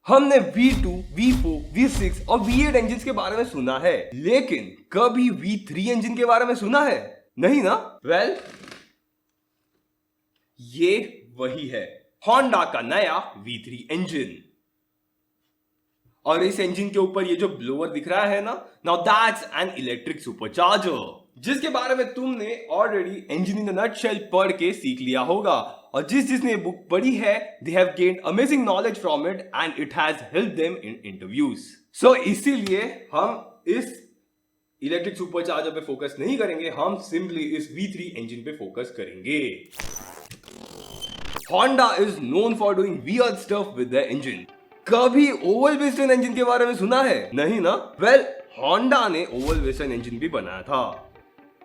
हमने V2, V4, V6 और V8 engine के बारे में सुना है, लेकिन कभी V3 इंजन के बारे में सुना है? नहीं ना? वेल, ये वही है, होंडा का नया V3 इंजन। और इस इंजन के ऊपर ये जो ब्लोअर दिख रहा है ना, now that's an electric supercharger, जिसके बारे में तुमने ऑलरेडी इंजन इन नटशेल पढ़ के सीख लिया होगा। और जिसने ये बुक पढ़ी है, they have gained amazing knowledge from it and it has helped them in interviews. So इसीलिए हम इस इलेक्ट्रिक सुपरचार्जर पे फोकस नहीं करेंगे, हम सिंपली इस V3 इंजन पे फोकस करेंगे। Honda is known for doing weird stuff with their engine. कभी ओवल पिस्टन इंजन के बारे में सुना है? नहीं ना? वेल, Honda ने ओवल पिस्टन इंजन भी बनाया था।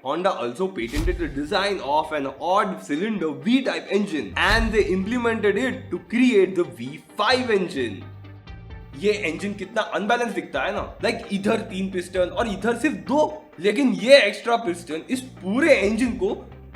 Honda also patented the design of an odd cylinder V-type engine and they implemented it to create the V5 engine. ये इंजन कितना अनबैलेंस दिखता है ना, लाइक इधर 3 पिस्टन और इधर सिर्फ 2, लेकिन ये एक्स्ट्रा पिस्टन इस पूरे इंजन को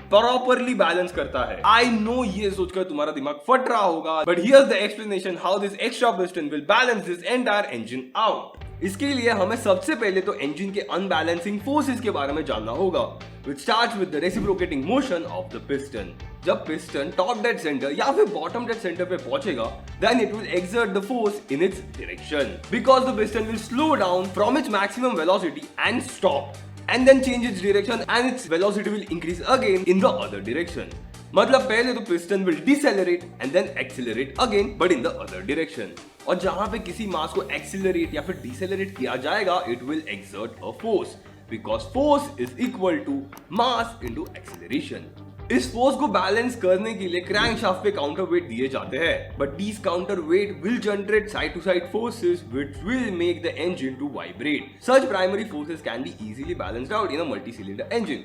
प्रॉपरली बैलेंस करता है। आई नो ये सोचकर तुम्हारा दिमाग फट रहा होगा, but here's the explanation how this extra piston will balance this entire engine out. इसके लिए हमें सबसे पहले तो इंजन के अनबैलेंसिंग फोर्सेस के बारे में जानना होगा, which starts with the reciprocating motion of the piston. जब पिस्टन टॉप डेड सेंटर या फिर बॉटम डेड सेंटर पे पहुंचेगा, then it will exert the force in its direction because the piston will slow down from its maximum velocity and stop. And then change its direction and its velocity will increase again in the other direction. मतलब पहले तो piston will decelerate and then accelerate again but in the other direction. और जहां पे किसी मास को accelerate या फिर decelerate किया जाएगा, it will exert a force because force is equal to mass into acceleration. इस फोर्स को बैलेंस करने के लिए क्रैंकशाफ्ट पे काउंटर वेट दिए जाते हैं, but these counter weight will generate side to side forces which will make the engine to vibrate. Such primary forces can be easily balanced out in a multi cylinder engine,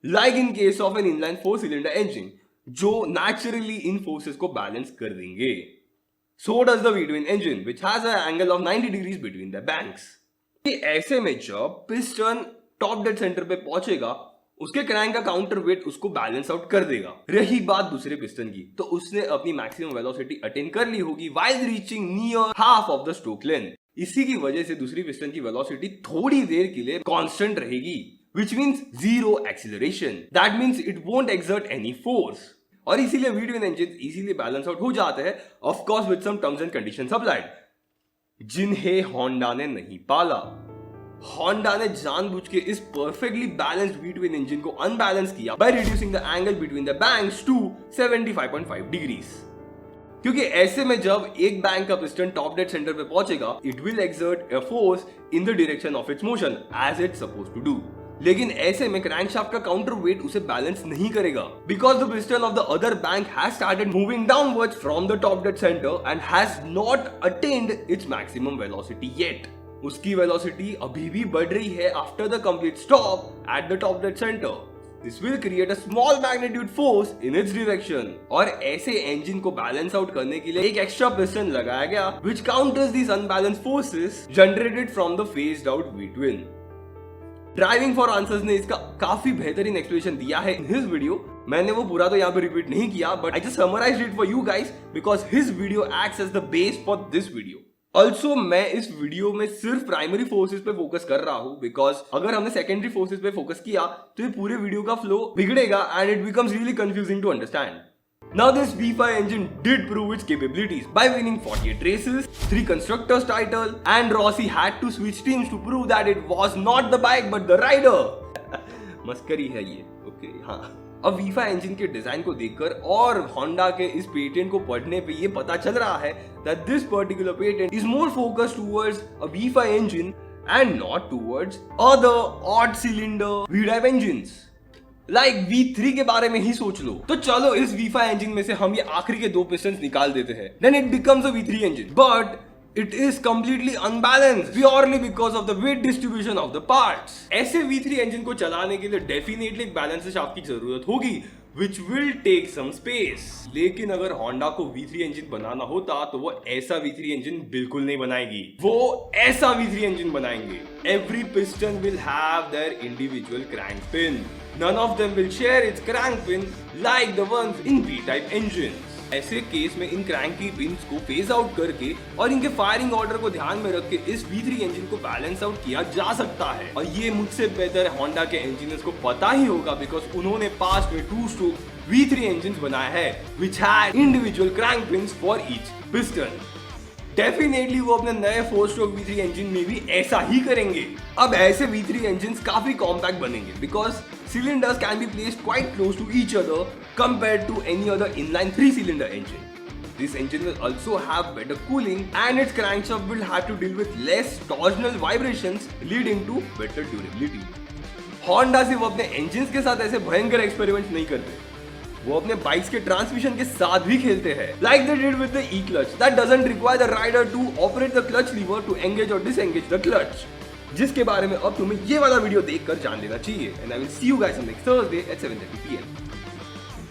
like in case of an inline 4 cylinder engine, जो naturally इन forces को balance कर देंगे. So does the V twin engine, which has an angle of 90 degrees between the banks. ऐसे में जब piston top dead center पे पहुंचेगा, उसके क्रैंक का काउंटर वेट उसको बैलेंस आउट कर देगा. रही बात दूसरे पिस्टन की, तो उसने अपनी मैक्सिमम वेलोसिटी अटेन कर ली होगी while reaching near half of the stroke length. इसी की वजह से दूसरी पिस्टन की वेलोसिटी थोड़ी देर के लिए कांस्टेंट रहेगी, which means zero acceleration. That means it won't exert any force. और इसीलिए V twin engine easily balance out हो जाते हैं, of course with some terms and conditions applied, जिन्हें होंडा ने नहीं पाला. होंडा ने जानबूझ के इस perfectly balanced V twin engine को अनबैलेंस किया by reducing the angle between the banks to 75.5 degrees. क्योंकि ऐसे में जब एक बैंक का पिस्टन टॉप डेड सेंटर पे पहुंचेगा, it will exert a force in the direction of its motion as it's supposed to do. लेकिन ऐसे में क्रैंकशाफ्ट का काउंटर वेट उसे बैलेंस नहीं करेगा, because the piston of the other bank has started moving downwards from the top dead centre and has not attend its maximum velocity yet. उसकी velocity अभी भी बढ़ रही है after the complete stop at the top dead centre. This will create a small magnitude force in its direction. और ऐसे engine को balance out करने के लिए एक एक्स्ट्रा पिस्टन लगाया गया, which counters these unbalanced forces generated from the phased out V twin. Driving for answers ने इसका काफी बेहतरीन एक्सप्लेनेशन दिया है इन हिज वीडियो. मैंने वो पूरा तो यहाँ पे रिपीट नहीं किया, but I just summarized it for you guys because his video acts as the base for this video. Also मैं इस वीडियो में सिर्फ प्राइमरी फोर्सेस पे फोकस कर रहा हूँ, बिकॉज अगर हमने सेकेंडरी फोर्सेस पे फोकस किया तो ये पूरे वीडियो का फ्लो बिगड़ेगा and it becomes really confusing to understand. Now this V5 engine did prove its capabilities by winning 48 races, 3 constructors title, and Rossi had to switch teams to prove that it was not the bike but the rider. मस्करी है ये, okay हाँ. अब V5 engine के design को देखकर और Honda के इस पेटेंट को पढ़ने पे ये पता चल रहा है that this particular patent is more focused towards a V5 engine and not towards other odd cylinder V-type engines. Like V3 के बारे में ही सोच लो. तो चलो इस V5 इंजन में से हम ये आखिरी के 2 पिस्टन्स निकाल देते हैं, then it becomes a V3 engine, but it is completely unbalanced purely because of the weight distribution of the parts. ऐसे V3 इंजन को चलाने के लिए डेफिनेटली एक बैलेंस शाफ्ट की जरूरत होगी, which will take some space. लेकिन अगर होंडा को V3 इंजन बनाना होता तो वो ऐसा V3 इंजन बिल्कुल नहीं बनाएगी, वो ऐसा V3 इंजन बनाएंगे. Every piston will have their individual crank pin. None of them will share its crank pin like the ones in V-type engines. ऐसे केस में इन क्रैंकी पिंस को फेज आउट करके और इनके फायरिंग ऑर्डर को ध्यान में रख के इस V3 इंजन को बैलेंस आउट किया जा सकता है। और ये मुझसे बेहतर होंडा के इंजीनियर्स को पता ही होगा, बिकॉज उन्होंने पास्ट में 2 स्ट्रोक V3 इंजन बनाया है which had individual crank pins for each piston। Definitely वो अपने नए 4 स्ट्रोक V3 इंजन में भी ऐसा ही करेंगे। अब ऐसे V3 इंजन काफी कॉम्पैक्ट बनेंगे because cylinders can be placed quite close to each other compared to any other inline 3-cylinder engine. This engine will also have better cooling and its crankshaft will have to deal with less torsional vibrations leading to better durability. Honda सिर्फ अपने engines के साथ ऐसे भयंकर experiments नहीं करते, वो अपने बाइक्स के ट्रांसमिशन के साथ भी खेलते हैं, like they did with the E-clutch that doesn't require the rider to operate the clutch lever to engage or disengage the clutch, जिसके बारे में अब तुम्हें ये वाला वीडियो देखकर जान लेना चाहिए। And I will see you guys on next Thursday at 7:30 PM.